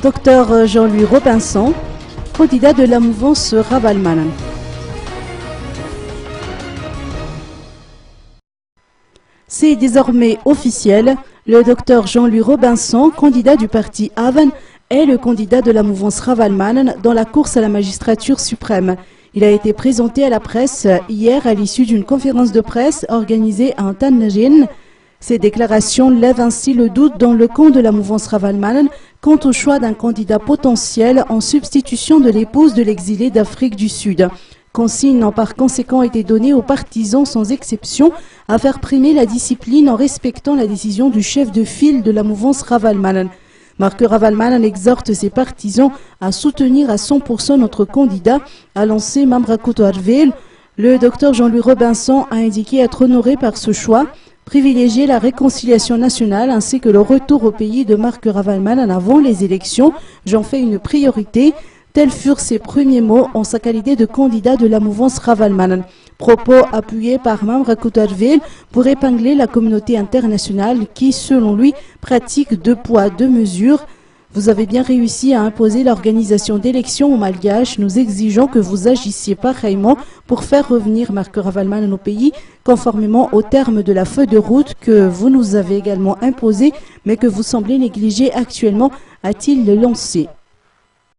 Docteur Jean-Louis Robinson, candidat de la mouvance Ravalmanan. C'est désormais officiel, le docteur Jean-Louis Robinson, candidat du parti Avan, est le candidat de la mouvance Ravalmanan dans la course à la magistrature suprême. Il a été présenté à la presse hier à l'issue d'une conférence de presse organisée à Tanajin. Ces déclarations lèvent ainsi le doute dans le camp de la mouvance Ravalmanan quant au choix d'un candidat potentiel en substitution de l'épouse de l'exilé d'Afrique du Sud. Consigne ont par conséquent été donnée aux partisans sans exception à faire primer la discipline en respectant la décision du chef de file de la mouvance Ravalmanan. Marc Ravalmanan exhorte ses partisans à soutenir à 100% notre candidat, a lancé Mamrakoto Arvel. Le docteur Jean-Louis Robinson a indiqué être honoré par ce choix, privilégier la réconciliation nationale ainsi que le retour au pays de Marc Ravalmanan avant les élections. J'en fais une priorité. Tels furent ses premiers mots en sa qualité de candidat de la mouvance Ravalmanan. Propos appuyés par Mamrakoto Arvel pour épingler la communauté internationale qui, selon lui, pratique 2 poids 2 mesures. Vous avez bien réussi à imposer l'organisation d'élections aux Malgaches. Nous exigeons que vous agissiez pareillement pour faire revenir Marc Ravalmanan au pays, conformément aux termes de la feuille de route que vous nous avez également imposée, mais que vous semblez négliger actuellement, a-t-il lancé.